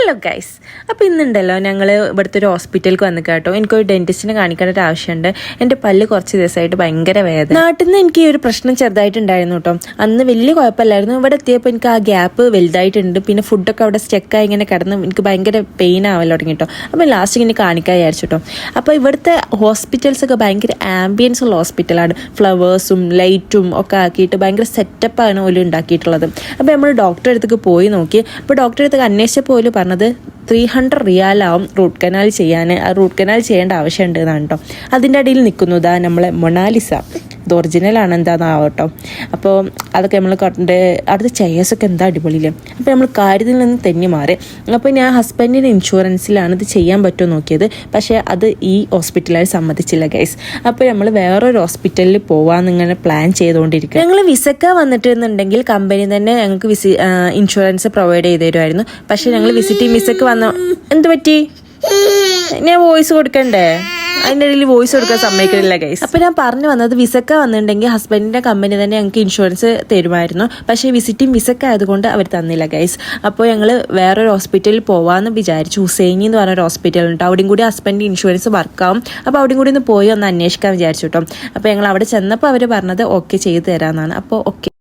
Hello guys, അപ്പോൾ ഇന്നുണ്ടല്ലോ ഞങ്ങൾ ഇവിടുത്തെ ഒരു ഹോസ്പിറ്റലിൽ വന്നു കേട്ടോ. എനിക്കൊരു ഡെന്റിസ്റ്റിനെ കാണിക്കേണ്ട ഒരു ആവശ്യമുണ്ട്. എൻ്റെ പല്ല് കുറച്ച് ദിവസമായിട്ട് ഭയങ്കര വേദന. നാട്ടിൽ നിന്ന് എനിക്ക് ഈ ഒരു പ്രശ്നം ചെറുതായിട്ടുണ്ടായിരുന്നു കേട്ടോ. അന്ന് വലിയ കുഴപ്പമില്ലായിരുന്നു. ഇവിടെ എത്തിയപ്പോൾ എനിക്ക് ആ ഗ്യാപ്പ് വലുതായിട്ടുണ്ട്. പിന്നെ ഫുഡൊക്കെ അവിടെ സ്റ്റക്കായി ഇങ്ങനെ കിടന്ന് എനിക്ക് ഭയങ്കര പെയിൻ ആവൽ തുടങ്ങി കേട്ടോ. അപ്പോൾ ലാസ്റ്റ് ഇങ്ങനെ കാണിക്കാൻ വിചാരിച്ചു കേട്ടോ. അപ്പോൾ ഇവിടുത്തെ ഹോസ്പിറ്റൽസൊക്കെ ഭയങ്കര ആംബിയൻസ് ഉള്ള ഹോസ്പിറ്റലാണ്. ഫ്ലവേഴ്സും ലൈറ്റും ഒക്കെ ആക്കിയിട്ട് ഭയങ്കര സെറ്റപ്പാണ് ഓല് ഉണ്ടാക്കിയിട്ടുള്ളത്. അപ്പോൾ നമ്മൾ ഡോക്ടറെ അടുത്തേക്ക് പോയി നോക്കി. അപ്പോൾ ഡോക്ടറെ അടുത്തേക്ക് അന്വേഷിച്ചപ്പോൾ പറഞ്ഞത് 300 റിയാലാവും റൂട്ട് കനാൽ ചെയ്യാൻ. ആ റൂട്ട് കനാൽ ചെയ്യേണ്ട ആവശ്യമുണ്ട് എന്നാണ് കേട്ടോ. അതിൻ്റെ അടിയിൽ നിൽക്കുന്നതാ നമ്മളെ മൊണാലിസ. ഇത് ഒറിജിനലാണ് എന്താണെന്നാവട്ടോ. അപ്പോൾ അതൊക്കെ നമ്മൾ കണ്ട് അവിടുത്തെ ചെയേഴ്സൊക്കെ എന്താ അടിപൊളിയില്ലേ. അപ്പോൾ നമ്മൾ കാര്യത്തിൽ നിന്ന് തെന്നി മാറി. അപ്പോൾ ഞാൻ ഹസ്ബൻഡിൻ്റെ ഇൻഷുറൻസിലാണ് ഇത് ചെയ്യാൻ പറ്റുമോ നോക്കിയത്. പക്ഷേ അത് ഈ ഹോസ്പിറ്റലിൽ സമ്മതിച്ചില്ല ഗൈസ്. അപ്പോൾ നമ്മൾ വേറൊരു ഹോസ്പിറ്റലിൽ പോകാമെന്ന് ഇങ്ങനെ പ്ലാൻ ചെയ്തുകൊണ്ടിരിക്കുക. ഞങ്ങൾ വിസക്ക വന്നിട്ടുണ്ടെങ്കിൽ കമ്പനി തന്നെ ഞങ്ങൾക്ക് ഇൻഷുറൻസ് പ്രൊവൈഡ് ചെയ്ത് തരുമായിരുന്നു. പക്ഷേ ഞങ്ങൾ വിസിറ്റിംഗ് വിസക്ക് എന്ത് പറ്റി? ഞാൻ വോയിസ് കൊടുക്കണ്ടേ? അതിൻ്റെ ഇടയിൽ വോയിസ് കൊടുക്കാൻ സമ്മതിക്കുന്നില്ല ഗൈസ്. അപ്പോൾ ഞാൻ പറഞ്ഞു വന്നത് വിസക്ക വന്നിട്ടുണ്ടെങ്കിൽ ഹസ്ബൻഡിൻ്റെ കമ്പനി തന്നെ ഞങ്ങൾക്ക് ഇൻഷുറൻസ് തരുമായിരുന്നു. പക്ഷേ വിസിറ്റിംഗ് വിസക്ക ആയതുകൊണ്ട് അവർ തന്നില്ല ഗൈസ്. അപ്പോൾ ഞങ്ങൾ വേറൊരു ഹോസ്പിറ്റലിൽ പോകാമെന്ന് വിചാരിച്ചു. ഹുസൈനി എന്ന് പറഞ്ഞൊരു ഹോസ്പിറ്റൽ ഉണ്ട്. അവിടെയും കൂടി ഹസ്ബൻഡ് ഇൻഷുറൻസ് വർക്കാവും. അപ്പോൾ അവിടെയും കൂടി ഒന്ന് പോയി ഒന്ന് അന്വേഷിക്കാൻ വിചാരിച്ചു കേട്ടോ. അപ്പോൾ ഞങ്ങൾ അവിടെ ചെന്നപ്പോൾ അവർ പറഞ്ഞത് ഓക്കെ ചെയ്ത് തരാമെന്നാണ്. അപ്പോൾ ഓക്കെ.